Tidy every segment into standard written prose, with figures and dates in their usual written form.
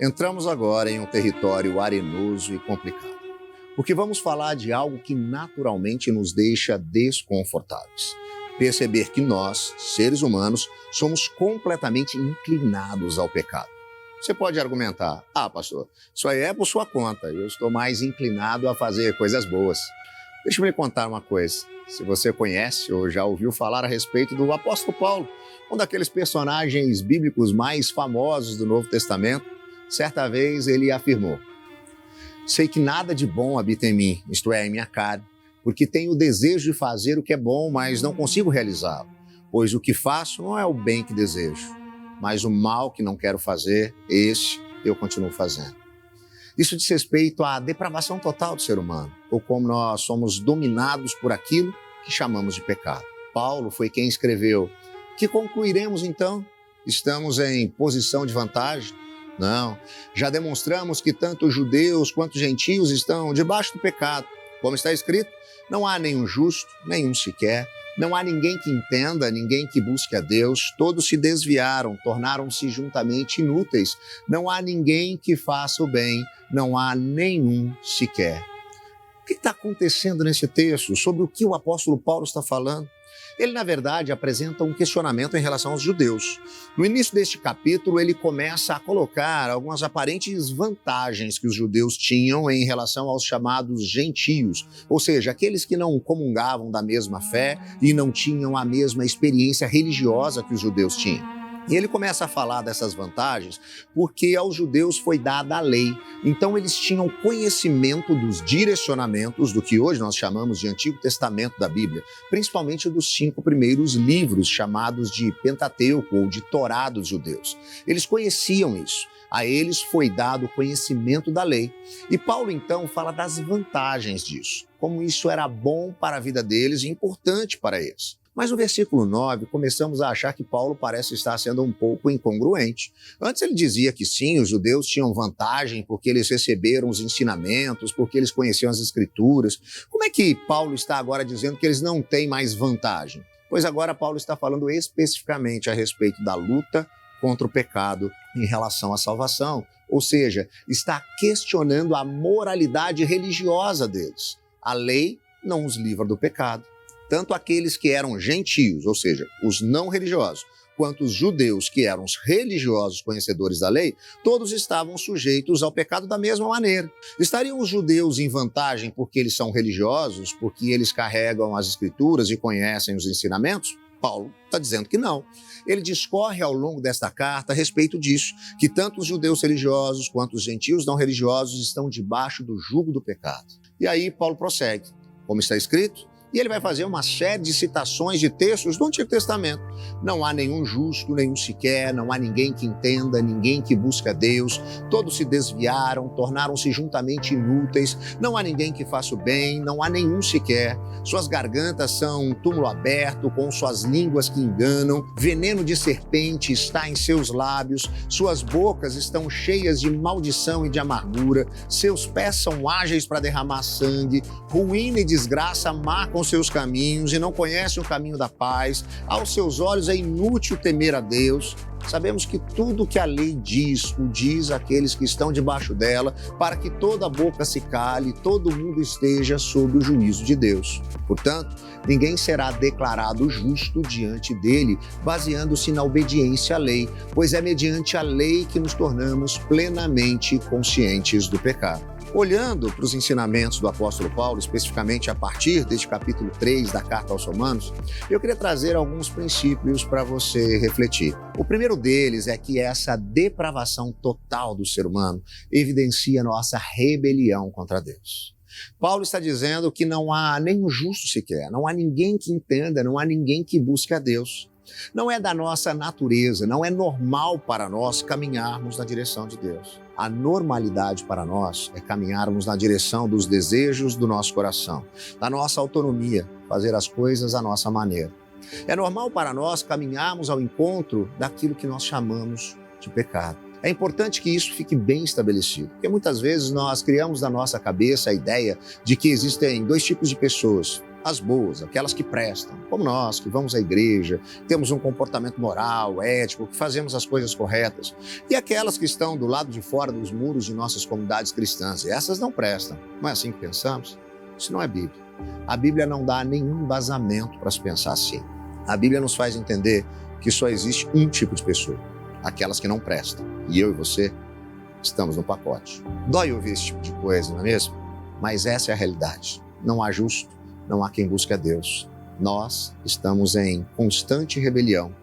Entramos agora em um território arenoso e complicado, porque vamos falar de algo que naturalmente nos deixa desconfortáveis. Perceber que nós, seres humanos, somos completamente inclinados ao pecado. Você pode argumentar, pastor, isso aí é por sua conta, eu estou mais inclinado a fazer coisas boas. Deixa eu lhe contar uma coisa. Se você conhece ou já ouviu falar a respeito do apóstolo Paulo, um daqueles personagens bíblicos mais famosos do Novo Testamento, certa vez ele afirmou: sei que nada de bom habita em mim, isto é, em minha carne, porque tenho o desejo de fazer o que é bom, mas não consigo realizá-lo. Pois o que faço não é o bem que desejo, mas o mal que não quero fazer, esse eu continuo fazendo. Isso diz respeito à depravação total do ser humano, ou como nós somos dominados por aquilo que chamamos de pecado. Paulo foi quem escreveu: que concluiremos então? Estamos em posição de vantagem? Não, já demonstramos que tanto judeus quanto gentios estão debaixo do pecado. Como está escrito, não há nenhum justo, nenhum sequer, não há ninguém que entenda, ninguém que busque a Deus, todos se desviaram, tornaram-se juntamente inúteis, não há ninguém que faça o bem, não há nenhum sequer. O que está acontecendo nesse texto? Sobre o que o apóstolo Paulo está falando? Ele, na verdade, apresenta um questionamento em relação aos judeus. No início deste capítulo, ele começa a colocar algumas aparentes vantagens que os judeus tinham em relação aos chamados gentios, ou seja, aqueles que não comungavam da mesma fé e não tinham a mesma experiência religiosa que os judeus tinham. E ele começa a falar dessas vantagens porque aos judeus foi dada a lei. Então eles tinham conhecimento dos direcionamentos do que hoje nós chamamos de Antigo Testamento da Bíblia, principalmente dos 5 primeiros livros chamados de Pentateuco ou de Torá dos judeus. Eles conheciam isso. A eles foi dado o conhecimento da lei. E Paulo então fala das vantagens disso, como isso era bom para a vida deles e importante para eles. Mas no versículo 9, começamos a achar que Paulo parece estar sendo um pouco incongruente. Antes ele dizia que sim, os judeus tinham vantagem porque eles receberam os ensinamentos, porque eles conheciam as escrituras. Como é que Paulo está agora dizendo que eles não têm mais vantagem? Pois agora Paulo está falando especificamente a respeito da luta contra o pecado em relação à salvação. Ou seja, está questionando a moralidade religiosa deles. A lei não os livra do pecado. Tanto aqueles que eram gentios, ou seja, os não religiosos, quanto os judeus que eram os religiosos conhecedores da lei, todos estavam sujeitos ao pecado da mesma maneira. Estariam os judeus em vantagem porque eles são religiosos, porque eles carregam as escrituras e conhecem os ensinamentos? Paulo está dizendo que não. Ele discorre ao longo desta carta a respeito disso, que tanto os judeus religiosos quanto os gentios não religiosos estão debaixo do jugo do pecado. E aí Paulo prossegue, como está escrito, e ele vai fazer uma série de citações de textos do Antigo Testamento. Não há nenhum justo, nenhum sequer, não há ninguém que entenda, ninguém que busque a Deus. Todos se desviaram, tornaram-se juntamente inúteis. Não há ninguém que faça o bem, não há nenhum sequer. Suas gargantas são um túmulo aberto, com suas línguas que enganam. Veneno de serpente está em seus lábios. Suas bocas estão cheias de maldição e de amargura. Seus pés são ágeis para derramar sangue. Ruína e desgraça marcam seus caminhos e não conhecem o caminho da paz. Aos seus olhos é inútil temer a Deus. Sabemos que tudo que a lei diz, o diz àqueles que estão debaixo dela, para que toda boca se cale e todo mundo esteja sob o juízo de Deus. Portanto, ninguém será declarado justo diante dele, baseando-se na obediência à lei, pois é mediante a lei que nos tornamos plenamente conscientes do pecado. Olhando para os ensinamentos do apóstolo Paulo, especificamente a partir deste capítulo 3 da Carta aos Romanos, eu queria trazer alguns princípios para você refletir. O primeiro deles é que essa depravação total do ser humano evidencia nossa rebelião contra Deus. Paulo está dizendo que não há nenhum justo sequer, não há ninguém que entenda, não há ninguém que busque a Deus. Não é da nossa natureza, não é normal para nós caminharmos na direção de Deus. A normalidade para nós é caminharmos na direção dos desejos do nosso coração, da nossa autonomia, fazer as coisas à nossa maneira. É normal para nós caminharmos ao encontro daquilo que nós chamamos de pecado. É importante que isso fique bem estabelecido, porque muitas vezes nós criamos na nossa cabeça a ideia de que existem 2 tipos de pessoas. as boas, aquelas que prestam, como nós, que vamos à igreja, temos um comportamento moral, ético, que fazemos as coisas corretas, e aquelas que estão do lado de fora dos muros de nossas comunidades cristãs, e essas não prestam. Não é assim que pensamos? Isso não é Bíblia. A Bíblia não dá nenhum embasamento para se pensar assim. A Bíblia nos faz entender que só existe um tipo de pessoa, aquelas que não prestam, e eu e você estamos no pacote. Dói ouvir esse tipo de coisa, não é mesmo? Mas essa é a realidade. Não há justo, não há quem busque a Deus. Nós estamos em constante rebelião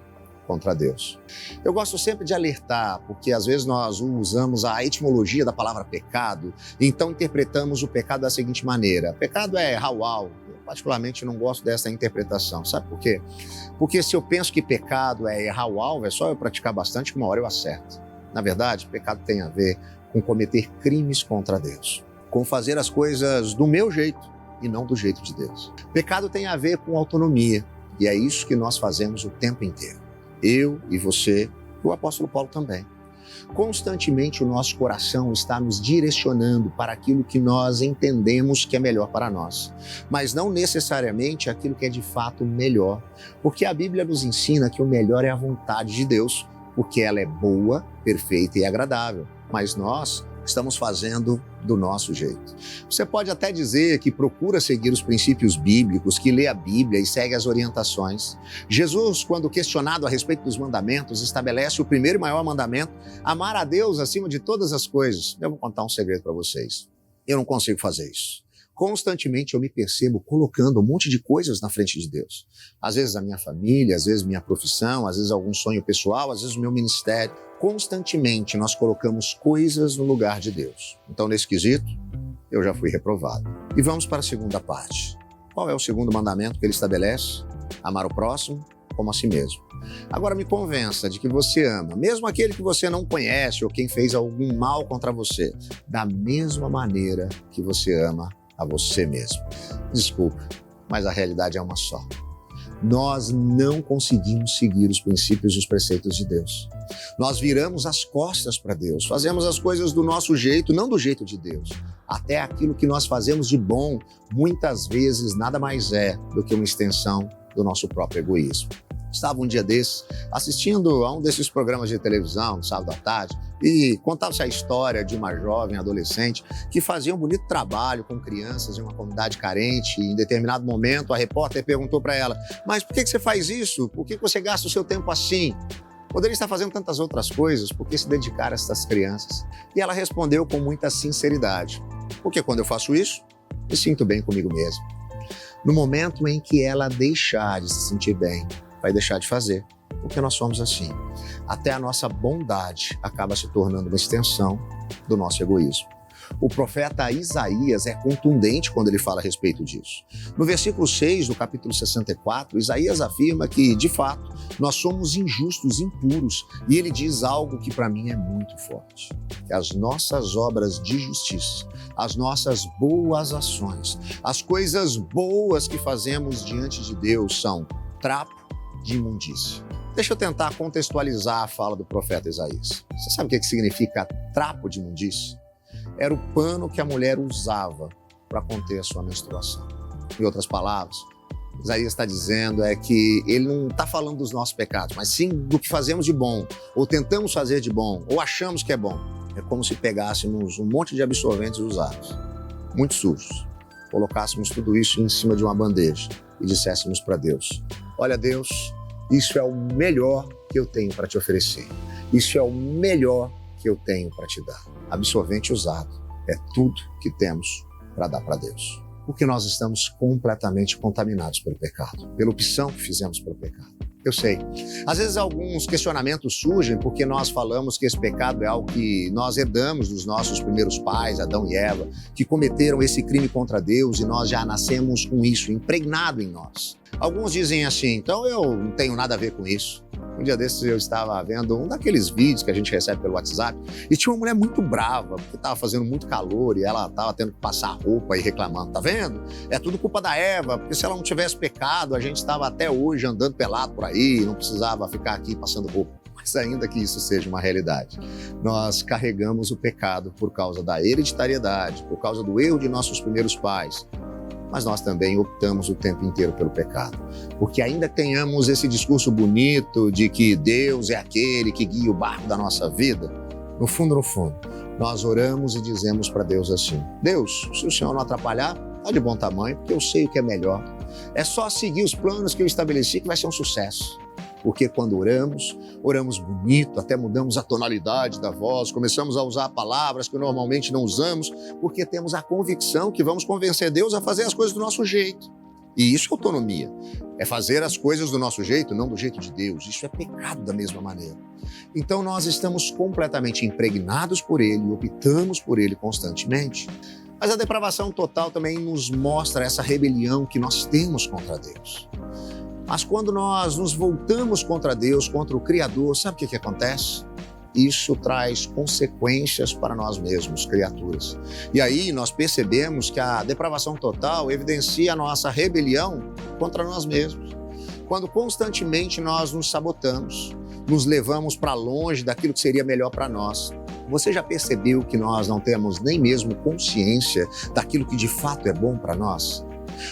contra Deus. Eu gosto sempre de alertar, porque às vezes nós usamos a etimologia da palavra pecado, então interpretamos o pecado da seguinte maneira: pecado é raual. Eu particularmente não gosto dessa interpretação. Sabe por quê? Porque se eu penso que pecado é errar o alvo, é só eu praticar bastante que uma hora eu acerto. Na verdade, pecado tem a ver com cometer crimes contra Deus, com fazer as coisas do meu jeito e não do jeito de Deus. Pecado tem a ver com autonomia, e é isso que nós fazemos o tempo inteiro. Eu e você, e o apóstolo Paulo também. Constantemente o nosso coração está nos direcionando para aquilo que nós entendemos que é melhor para nós, mas não necessariamente aquilo que é de fato melhor, porque a Bíblia nos ensina que o melhor é a vontade de Deus, porque ela é boa, perfeita e agradável, mas nós estamos fazendo do nosso jeito. Você pode até dizer que procura seguir os princípios bíblicos, que lê a Bíblia e segue as orientações. Jesus, quando questionado a respeito dos mandamentos, estabelece o primeiro e maior mandamento: amar a Deus acima de todas as coisas. Eu vou contar um segredo para vocês. Eu não consigo fazer isso. Constantemente eu me percebo colocando um monte de coisas na frente de Deus. Às vezes a minha família, às vezes minha profissão, às vezes algum sonho pessoal, às vezes o meu ministério. Constantemente nós colocamos coisas no lugar de Deus. Então, nesse quesito, eu já fui reprovado. E vamos para a segunda parte. Qual é o segundo mandamento que ele estabelece? Amar o próximo como a si mesmo. Agora me convença de que você ama, mesmo aquele que você não conhece ou quem fez algum mal contra você, da mesma maneira que você ama a você mesmo. Desculpa, mas a realidade é uma só. Nós não conseguimos seguir os princípios e os preceitos de Deus. Nós viramos as costas para Deus, fazemos as coisas do nosso jeito, não do jeito de Deus. Até aquilo que nós fazemos de bom, muitas vezes nada mais é do que uma extensão do nosso próprio egoísmo. Estava um dia desses, assistindo a um desses programas de televisão, no sábado à tarde, e contava-se a história de uma jovem adolescente que fazia um bonito trabalho com crianças em uma comunidade carente. E em determinado momento, a repórter perguntou para ela: mas por que você faz isso? Por que você gasta o seu tempo assim? Poderia estar fazendo tantas outras coisas, por que se dedicar a essas crianças? E ela respondeu com muita sinceridade: porque quando eu faço isso, me sinto bem comigo mesmo. No momento em que ela deixar de se sentir bem, vai deixar de fazer, porque nós somos assim. Até a nossa bondade acaba se tornando uma extensão do nosso egoísmo. O profeta Isaías é contundente quando ele fala a respeito disso. No versículo 6 do capítulo 64, Isaías afirma que, de fato, nós somos injustos, impuros, e ele diz algo que para mim é muito forte: que as nossas obras de justiça, as nossas boas ações, as coisas boas que fazemos diante de Deus são trapo de imundícia. Deixa eu tentar contextualizar a fala do profeta Isaías. Você sabe o que significa trapo de imundícia? Era o pano que a mulher usava para conter a sua menstruação. Em outras palavras, Isaías está dizendo que ele não está falando dos nossos pecados, mas sim do que fazemos de bom, ou tentamos fazer de bom, ou achamos que é bom. É como se pegássemos um monte de absorventes usados, muito sujos, colocássemos tudo isso em cima de uma bandeja e disséssemos para Deus: olha, Deus, isso é o melhor que eu tenho para te oferecer. Isso é o melhor que eu tenho para te dar. Absorvente usado é tudo que temos para dar para Deus. Porque nós estamos completamente contaminados pelo pecado, pela opção que fizemos pelo pecado. Eu sei. Às vezes alguns questionamentos surgem porque nós falamos que esse pecado é algo que nós herdamos dos nossos primeiros pais, Adão e Eva, que cometeram esse crime contra Deus e nós já nascemos com isso impregnado em nós. Alguns dizem assim: então eu não tenho nada a ver com isso. Um dia desses eu estava vendo um daqueles vídeos que a gente recebe pelo WhatsApp e tinha uma mulher muito brava, porque estava fazendo muito calor e ela estava tendo que passar roupa e reclamando. Tá vendo? É tudo culpa da Eva, porque se ela não tivesse pecado, a gente estava até hoje andando pelado por aí, não precisava ficar aqui passando roupa. Mas ainda que isso seja uma realidade, nós carregamos o pecado por causa da hereditariedade, por causa do erro de nossos primeiros pais. mas nós também optamos o tempo inteiro pelo pecado. Porque ainda tenhamos esse discurso bonito de que Deus é aquele que guia o barco da nossa vida, no fundo, nós oramos e dizemos para Deus assim: Deus, se o Senhor não atrapalhar, está de bom tamanho, porque eu sei o que é melhor. É só seguir os planos que eu estabeleci que vai ser um sucesso. Porque quando oramos bonito, até mudamos a tonalidade da voz, começamos a usar palavras que normalmente não usamos, porque temos a convicção que vamos convencer Deus a fazer as coisas do nosso jeito. E isso é autonomia. É fazer as coisas do nosso jeito, não do jeito de Deus. Isso é pecado da mesma maneira. Então nós estamos completamente impregnados por Ele e optamos por Ele constantemente. Mas a depravação total também nos mostra essa rebelião que nós temos contra Deus. Mas quando nós nos voltamos contra Deus, contra o Criador, sabe o que acontece? Isso traz consequências para nós mesmos, criaturas. E aí nós percebemos que a depravação total evidencia a nossa rebelião contra nós mesmos. Quando constantemente nós nos sabotamos, nos levamos para longe daquilo que seria melhor para nós. Você já percebeu que nós não temos nem mesmo consciência daquilo que de fato é bom para nós?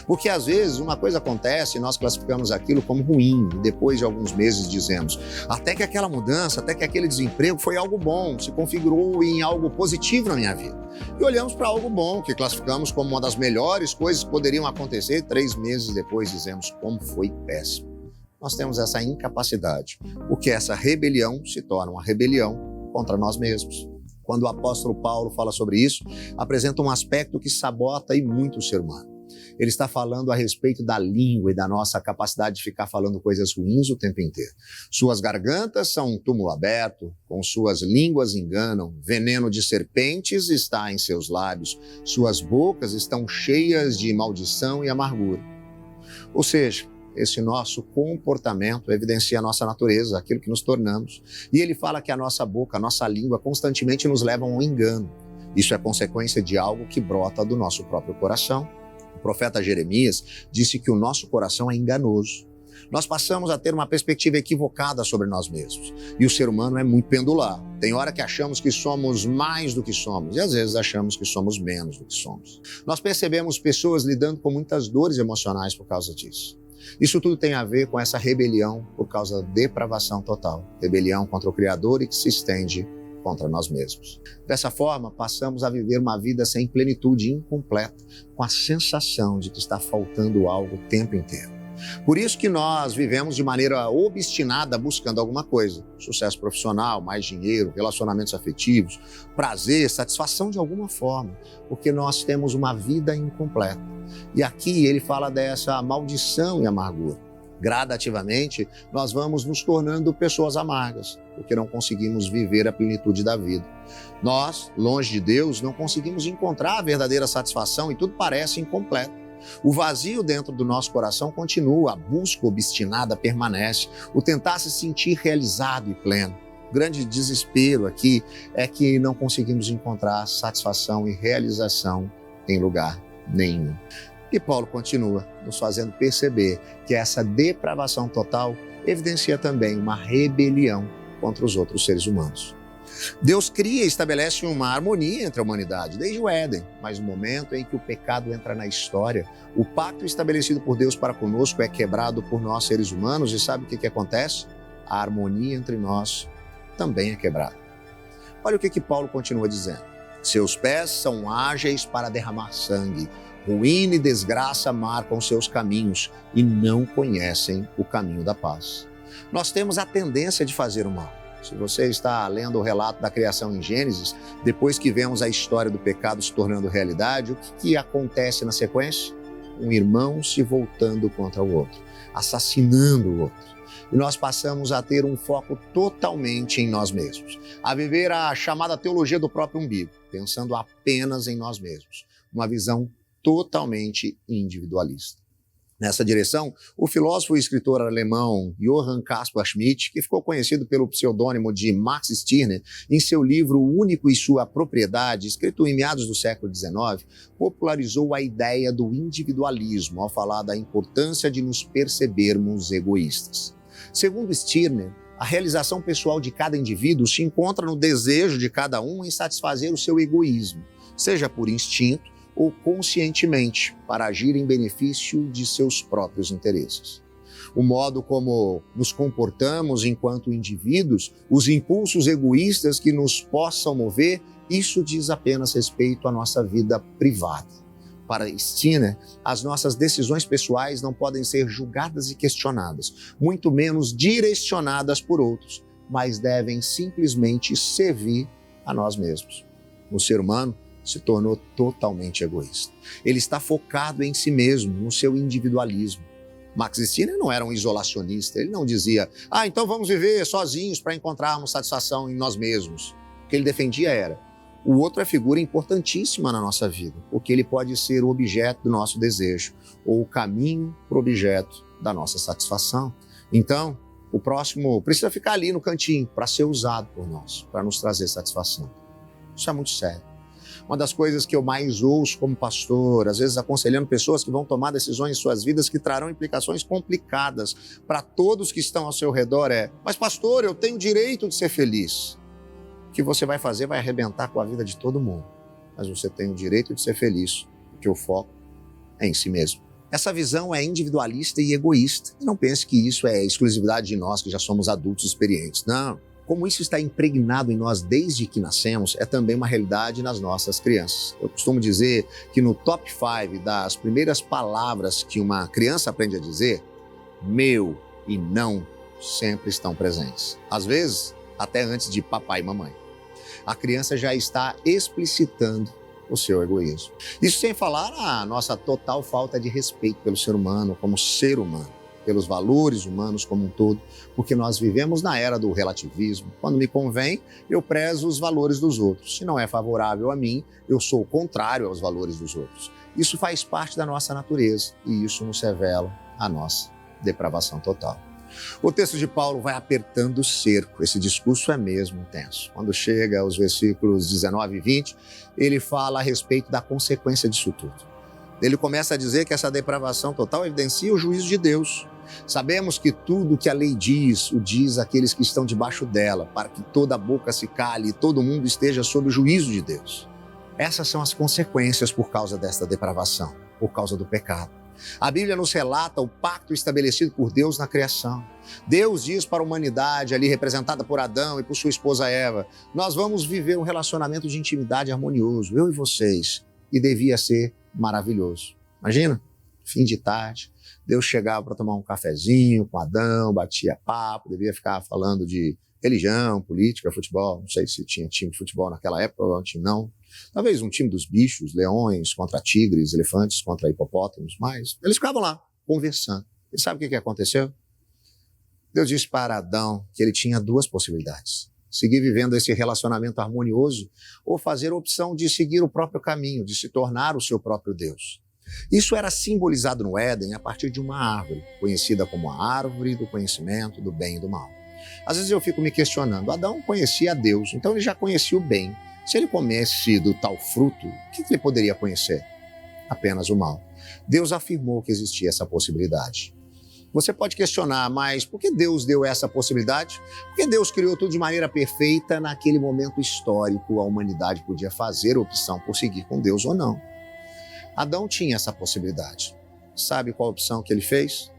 Porque às vezes uma coisa acontece e nós classificamos aquilo como ruim e depois de alguns meses dizemos até que aquela mudança, até que aquele desemprego foi algo bom, se configurou em algo positivo na minha vida. E olhamos para algo bom que classificamos como uma das melhores coisas que poderiam acontecer, 3 meses depois dizemos como foi péssimo. Nós temos essa incapacidade, porque essa rebelião se torna uma rebelião contra nós mesmos. Quando o apóstolo Paulo fala sobre isso, apresenta um aspecto que sabota e muito o ser humano. Ele está falando a respeito da língua e da nossa capacidade de ficar falando coisas ruins o tempo inteiro. Suas gargantas são um túmulo aberto, com suas línguas enganam, veneno de serpentes está em seus lábios, suas bocas estão cheias de maldição e amargura. Ou seja, esse nosso comportamento evidencia a nossa natureza, aquilo que nos tornamos. E ele fala que a nossa boca, a nossa língua constantemente nos levam ao engano. Isso é consequência de algo que brota do nosso próprio coração. O profeta Jeremias disse que o nosso coração é enganoso. Nós passamos a ter uma perspectiva equivocada sobre nós mesmos. E o ser humano é muito pendular. Tem hora que achamos que somos mais do que somos e às vezes achamos que somos menos do que somos. Nós percebemos pessoas lidando com muitas dores emocionais por causa disso. Isso tudo tem a ver com essa rebelião por causa da depravação total. Rebelião contra o Criador e que se estende contra nós mesmos. Dessa forma, passamos a viver uma vida sem plenitude, incompleta, com a sensação de que está faltando algo o tempo inteiro. Por isso que nós vivemos de maneira obstinada buscando alguma coisa. Sucesso profissional, mais dinheiro, relacionamentos afetivos, prazer, satisfação de alguma forma, porque nós temos uma vida incompleta. E aqui ele fala dessa maldição e amargura. Gradativamente, nós vamos nos tornando pessoas amargas, porque não conseguimos viver a plenitude da vida. Nós, longe de Deus, não conseguimos encontrar a verdadeira satisfação e tudo parece incompleto. O vazio dentro do nosso coração continua, a busca obstinada permanece, o tentar se sentir realizado e pleno. O grande desespero aqui é que não conseguimos encontrar satisfação e realização em lugar nenhum. E Paulo continua nos fazendo perceber que essa depravação total evidencia também uma rebelião contra os outros seres humanos. Deus cria e estabelece uma harmonia entre a humanidade, desde o Éden, mas no momento em que o pecado entra na história, o pacto estabelecido por Deus para conosco é quebrado por nós seres humanos e sabe o que acontece? A harmonia entre nós também é quebrada. Olha o que Paulo continua dizendo. Seus pés são ágeis para derramar sangue, ruína e desgraça marcam seus caminhos e não conhecem o caminho da paz. Nós temos a tendência de fazer o mal. Se você está lendo o relato da criação em Gênesis, depois que vemos a história do pecado se tornando realidade, o que acontece na sequência? Um irmão se voltando contra o outro, assassinando o outro. E nós passamos a ter um foco totalmente em nós mesmos, a viver a chamada teologia do próprio umbigo, pensando apenas em nós mesmos, uma visão totalmente individualista. Nessa direção, o filósofo e escritor alemão Johann Caspar Schmidt, que ficou conhecido pelo pseudônimo de Max Stirner, em seu livro O Único e Sua Propriedade, escrito em meados do século XIX, popularizou a ideia do individualismo ao falar da importância de nos percebermos egoístas. Segundo Stirner, a realização pessoal de cada indivíduo se encontra no desejo de cada um em satisfazer o seu egoísmo, seja por instinto, ou conscientemente para agir em benefício de seus próprios interesses. O modo como nos comportamos enquanto indivíduos, os impulsos egoístas que nos possam mover, isso diz apenas respeito à nossa vida privada. Para Stinner, as nossas decisões pessoais não podem ser julgadas e questionadas, muito menos direcionadas por outros, mas devem simplesmente servir a nós mesmos. O ser humano se tornou totalmente egoísta. Ele está focado em si mesmo, no seu individualismo. Max Stirner não era um isolacionista, ele não dizia, então vamos viver sozinhos para encontrarmos satisfação em nós mesmos. O que ele defendia era, o outro é figura importantíssima na nossa vida, porque ele pode ser o objeto do nosso desejo, ou o caminho para o objeto da nossa satisfação. Então, o próximo precisa ficar ali no cantinho para ser usado por nós, para nos trazer satisfação. Isso é muito sério. Uma das coisas que eu mais ouço como pastor, às vezes aconselhando pessoas que vão tomar decisões em suas vidas que trarão implicações complicadas para todos que estão ao seu redor mas pastor, eu tenho o direito de ser feliz. O que você vai fazer vai arrebentar com a vida de todo mundo, mas você tem o direito de ser feliz, porque o foco é em si mesmo. Essa visão é individualista e egoísta. E não pense que isso é exclusividade de nós que já somos adultos experientes. Não. Como isso está impregnado em nós desde que nascemos, é também uma realidade nas nossas crianças. Eu costumo dizer que no top 5 das primeiras palavras que uma criança aprende a dizer, meu e não sempre estão presentes. Às vezes, até antes de papai e mamãe. A criança já está explicitando o seu egoísmo. Isso sem falar a nossa total falta de respeito pelo ser humano como ser humano, pelos valores humanos como um todo, porque nós vivemos na era do relativismo. Quando me convém, eu prezo os valores dos outros. Se não é favorável a mim, eu sou contrário aos valores dos outros. Isso faz parte da nossa natureza e isso nos revela a nossa depravação total. O texto de Paulo vai apertando o cerco, esse discurso é mesmo intenso. Quando chega aos versículos 19 e 20, ele fala a respeito da consequência disso tudo. Ele começa a dizer que essa depravação total evidencia o juízo de Deus. Sabemos que tudo que a lei diz, o diz àqueles que estão debaixo dela, para que toda boca se cale e todo mundo esteja sob o juízo de Deus. Essas são as consequências por causa desta depravação, por causa do pecado. A Bíblia nos relata o pacto estabelecido por Deus na criação. Deus diz para a humanidade, ali representada por Adão e por sua esposa Eva, nós vamos viver um relacionamento de intimidade harmonioso, eu e vocês, e devia ser maravilhoso. Imagina, fim de tarde, Deus chegava para tomar um cafezinho com Adão, batia papo, devia ficar falando de religião, política, futebol, não sei se tinha time de futebol naquela época, provavelmente não. Talvez um time dos bichos, leões contra tigres, elefantes contra hipopótamos, mas eles ficavam lá, conversando. E sabe o que aconteceu? Deus disse para Adão que ele tinha duas possibilidades. Seguir vivendo esse relacionamento harmonioso ou fazer a opção de seguir o próprio caminho, de se tornar o seu próprio Deus. Isso era simbolizado no Éden a partir de uma árvore, conhecida como a árvore do conhecimento do bem e do mal. Às vezes eu fico me questionando, Adão conhecia a Deus, então ele já conhecia o bem. Se ele comesse do tal fruto, o que ele poderia conhecer? Apenas o mal. Deus afirmou que existia essa possibilidade. Você pode questionar, mas por que Deus deu essa possibilidade? Porque Deus criou tudo de maneira perfeita naquele momento histórico, a humanidade podia fazer a opção por seguir com Deus ou não. Adão tinha essa possibilidade. Sabe qual a opção que ele fez?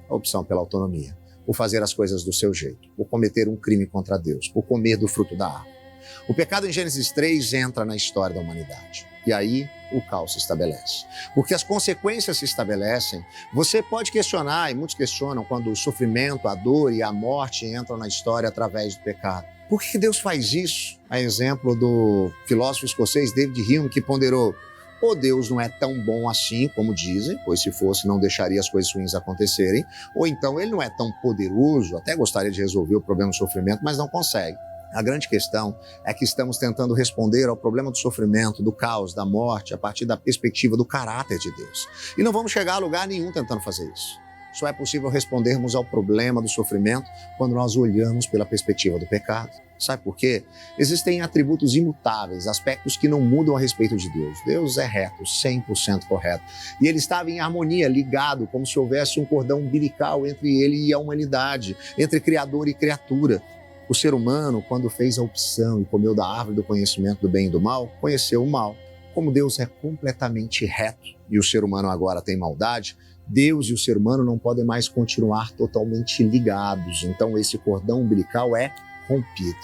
A opção pela autonomia, por fazer as coisas do seu jeito, por cometer um crime contra Deus, por comer do fruto da árvore. O pecado em Gênesis 3 entra na história da humanidade. E aí o caos se estabelece. Porque as consequências se estabelecem. Você pode questionar, e muitos questionam, quando o sofrimento, a dor e a morte entram na história através do pecado. Por que Deus faz isso? A exemplo do filósofo escocês David Hume, que ponderou, ou Deus não é tão bom assim como dizem, pois se fosse não deixaria as coisas ruins acontecerem, ou então ele não é tão poderoso, até gostaria de resolver o problema do sofrimento, mas não consegue. A grande questão é que estamos tentando responder ao problema do sofrimento, do caos, da morte, a partir da perspectiva do caráter de Deus. E não vamos chegar a lugar nenhum tentando fazer isso. Só é possível respondermos ao problema do sofrimento quando nós olhamos pela perspectiva do pecado. Sabe por quê? Existem atributos imutáveis, aspectos que não mudam a respeito de Deus. Deus é reto, 100% correto. E ele estava em harmonia, ligado, como se houvesse um cordão umbilical entre ele e a humanidade, entre Criador e criatura. O ser humano, quando fez a opção e comeu da árvore do conhecimento do bem e do mal, conheceu o mal. Como Deus é completamente reto e o ser humano agora tem maldade, Deus e o ser humano não podem mais continuar totalmente ligados. Então esse cordão umbilical é rompido.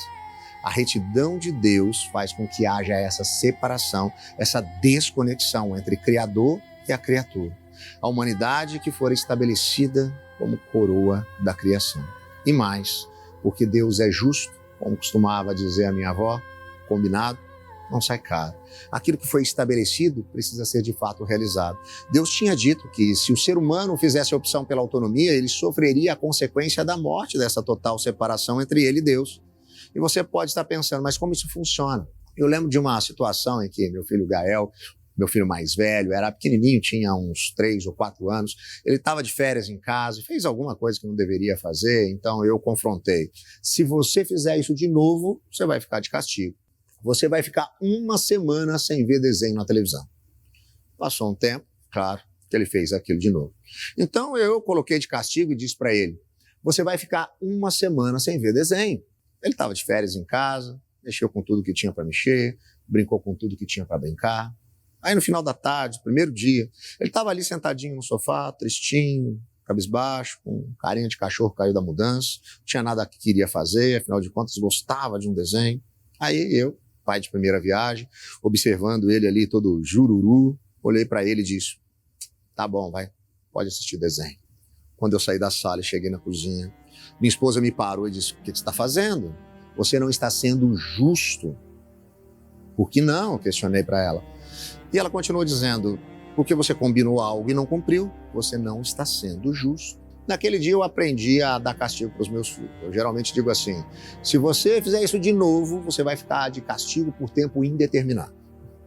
A retidão de Deus faz com que haja essa separação, essa desconexão entre Criador e a criatura. A humanidade que for estabelecida como coroa da criação. E mais, porque Deus é justo, como costumava dizer a minha avó, combinado não sai caro. Aquilo que foi estabelecido precisa ser de fato realizado. Deus tinha dito que se o ser humano fizesse a opção pela autonomia, ele sofreria a consequência da morte dessa total separação entre ele e Deus. E você pode estar pensando, mas como isso funciona? Eu lembro de uma situação em que meu filho Gael, meu filho mais velho, era pequenininho, tinha uns 3 ou 4 anos, ele estava de férias em casa e fez alguma coisa que não deveria fazer, então eu confrontei. Se você fizer isso de novo, você vai ficar de castigo. Você vai ficar uma semana sem ver desenho na televisão. Passou um tempo, claro, que ele fez aquilo de novo. Então eu coloquei de castigo e disse para ele, você vai ficar uma semana sem ver desenho. Ele estava de férias em casa, mexeu com tudo que tinha para mexer, brincou com tudo que tinha para brincar. Aí no final da tarde, primeiro dia, ele estava ali sentadinho no sofá, tristinho, cabisbaixo, com carinha de cachorro caiu da mudança, não tinha nada que queria fazer, afinal de contas gostava de um desenho. Aí eu, pai de primeira viagem, observando ele ali todo jururu, olhei para ele e disse, tá bom, vai, pode assistir desenho. Quando eu saí da sala e cheguei na cozinha, minha esposa me parou e disse, o que você está fazendo? Você não está sendo justo. Por que não? Eu questionei para ela. E ela continuou dizendo, porque você combinou algo e não cumpriu, você não está sendo justo. Naquele dia eu aprendi a dar castigo para os meus filhos. Eu geralmente digo assim, se você fizer isso de novo, você vai ficar de castigo por tempo indeterminado.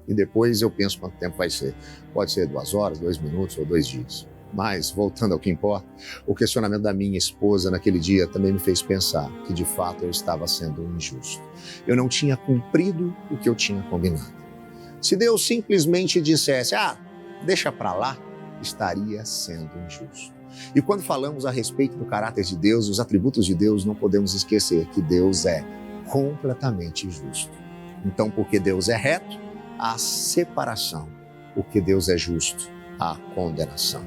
E depois eu penso quanto tempo vai ser. Pode ser 2 horas, 2 minutos ou 2 dias. Mas, voltando ao que importa, o questionamento da minha esposa naquele dia também me fez pensar que, de fato, eu estava sendo injusto. Eu não tinha cumprido o que eu tinha combinado. Se Deus simplesmente dissesse, deixa para lá, estaria sendo injusto. E quando falamos a respeito do caráter de Deus, os atributos de Deus, não podemos esquecer que Deus é completamente justo. Então, porque Deus é reto, há separação. Porque Deus é justo, há condenação.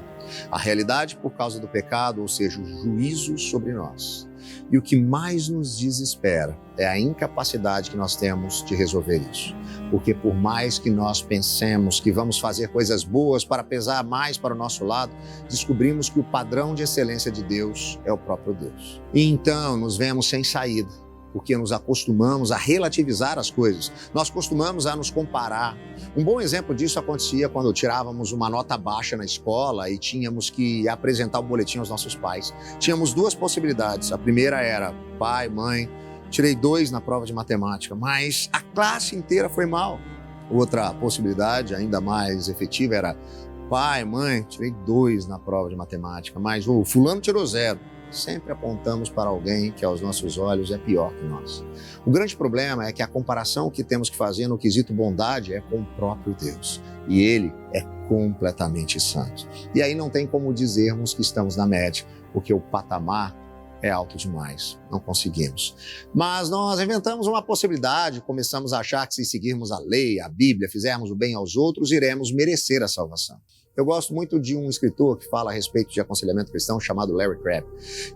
A realidade por causa do pecado, ou seja, o juízo sobre nós. E o que mais nos desespera é a incapacidade que nós temos de resolver isso. Porque por mais que nós pensemos que vamos fazer coisas boas para pesar mais para o nosso lado, descobrimos que o padrão de excelência de Deus é o próprio Deus. E então nos vemos sem saída, porque nos acostumamos a relativizar as coisas. Nós costumamos a nos comparar. Um bom exemplo disso acontecia quando tirávamos uma nota baixa na escola e tínhamos que apresentar o boletim aos nossos pais. Tínhamos 2 possibilidades. A primeira era, pai, mãe, tirei 2 na prova de matemática, mas a classe inteira foi mal. Outra possibilidade, ainda mais efetiva, era, pai, mãe, tirei 2 na prova de matemática, mas o fulano tirou 0. Sempre apontamos para alguém que aos nossos olhos é pior que nós. O grande problema é que a comparação que temos que fazer no quesito bondade é com o próprio Deus. E Ele é completamente santo. E aí não tem como dizermos que estamos na média, porque o patamar é alto demais, não conseguimos. Mas nós inventamos uma possibilidade, começamos a achar que se seguirmos a lei, a Bíblia, fizermos o bem aos outros, iremos merecer a salvação. Eu gosto muito de um escritor que fala a respeito de aconselhamento cristão chamado Larry Crabb.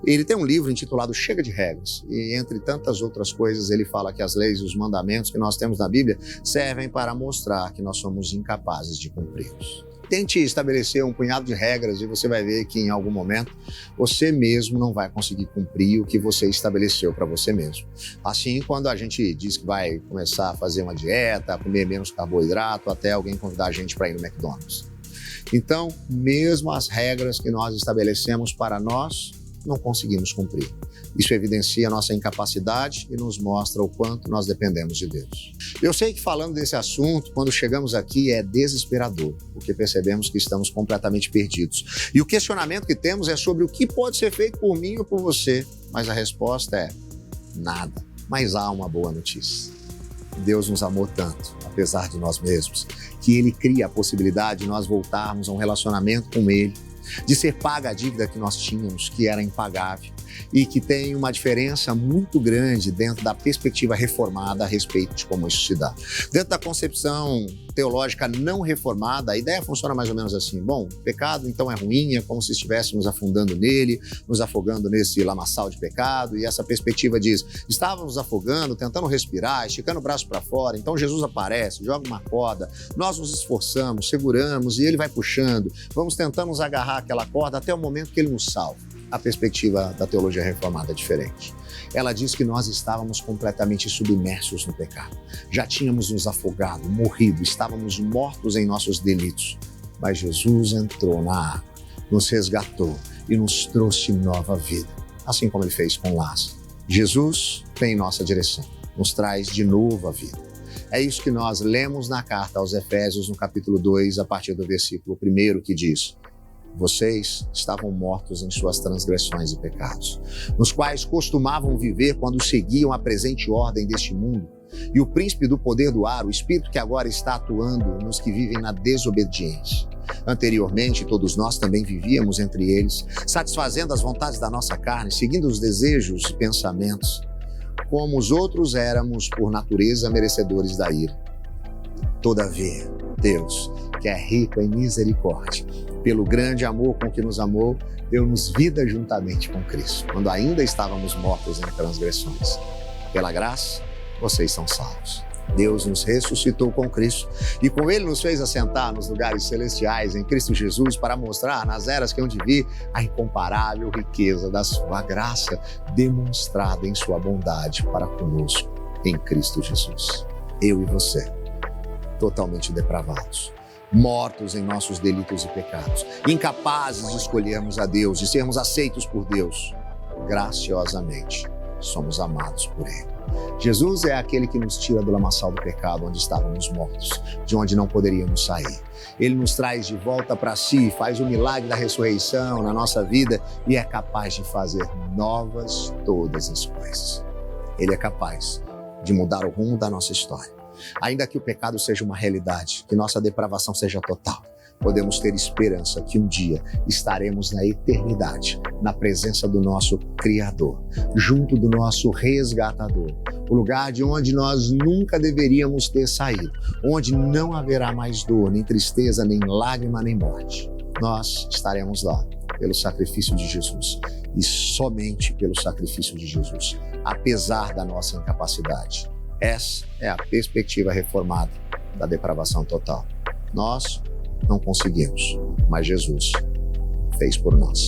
Ele tem um livro intitulado Chega de Regras e, entre tantas outras coisas, ele fala que as leis e os mandamentos que nós temos na Bíblia servem para mostrar que nós somos incapazes de cumpri-los. Tente estabelecer um punhado de regras e você vai ver que em algum momento você mesmo não vai conseguir cumprir o que você estabeleceu para você mesmo. Assim, quando a gente diz que vai começar a fazer uma dieta, a comer menos carboidrato, até alguém convidar a gente para ir no McDonald's. Então, mesmo as regras que nós estabelecemos para nós, não conseguimos cumprir. Isso evidencia a nossa incapacidade e nos mostra o quanto nós dependemos de Deus. Eu sei que falando desse assunto, quando chegamos aqui é desesperador, porque percebemos que estamos completamente perdidos. E o questionamento que temos é sobre o que pode ser feito por mim ou por você, mas a resposta é nada. Mas há uma boa notícia. Deus nos amou tanto, apesar de nós mesmos, que Ele cria a possibilidade de nós voltarmos a um relacionamento com Ele, de ser paga a dívida que nós tínhamos, que era impagável. e que tem uma diferença muito grande dentro da perspectiva reformada a respeito de como isso se dá. Dentro da concepção teológica não reformada, a ideia funciona mais ou menos assim: bom, pecado então é ruim, é como se estivéssemos afundando nele, nos afogando nesse lamaçal de pecado, e essa perspectiva diz: estávamos afogando, tentando respirar, esticando o braço para fora, então Jesus aparece, joga uma corda, nós nos esforçamos, seguramos e ele vai puxando, vamos tentando nos agarrar àquela corda até o momento que ele nos salva. A perspectiva da teologia reformada é diferente. Ela diz que nós estávamos completamente submersos no pecado. Já tínhamos nos afogado, morrido, estávamos mortos em nossos delitos. Mas Jesus entrou na água, nos resgatou e nos trouxe nova vida, assim como ele fez com Lázaro. Jesus vem em nossa direção, nos traz de novo a vida. É isso que nós lemos na carta aos Efésios, no capítulo 2, a partir do versículo 1, que diz: vocês estavam mortos em suas transgressões e pecados, nos quais costumavam viver quando seguiam a presente ordem deste mundo e o príncipe do poder do ar, o espírito que agora está atuando nos que vivem na desobediência. Anteriormente, todos nós também vivíamos entre eles, satisfazendo as vontades da nossa carne, seguindo os desejos e pensamentos. Como os outros, éramos, por natureza, merecedores da ira. Todavia, Deus, que é rico em misericórdia, pelo grande amor com que nos amou, deu-nos vida juntamente com Cristo, quando ainda estávamos mortos em transgressões. Pela graça, vocês são salvos. Deus nos ressuscitou com Cristo e com Ele nos fez assentar nos lugares celestiais em Cristo Jesus para mostrar nas eras que hão de vir a incomparável riqueza da sua graça demonstrada em sua bondade para conosco em Cristo Jesus. Eu e você, totalmente depravados, mortos em nossos delitos e pecados, incapazes de escolhermos a Deus, de sermos aceitos por Deus, graciosamente somos amados por Ele. Jesus é aquele que nos tira do lamaçal do pecado, onde estávamos mortos, de onde não poderíamos sair. Ele nos traz de volta para si, faz o milagre da ressurreição na nossa vida e é capaz de fazer novas todas as coisas. Ele é capaz de mudar o rumo da nossa história. Ainda que o pecado seja uma realidade, que nossa depravação seja total, podemos ter esperança que um dia estaremos na eternidade, na presença do nosso Criador, junto do nosso Resgatador, o lugar de onde nós nunca deveríamos ter saído, onde não haverá mais dor, nem tristeza, nem lágrima, nem morte. Nós estaremos lá pelo sacrifício de Jesus e somente pelo sacrifício de Jesus, apesar da nossa incapacidade. Essa é a perspectiva reformada da depravação total. Nós não conseguimos, mas Jesus fez por nós.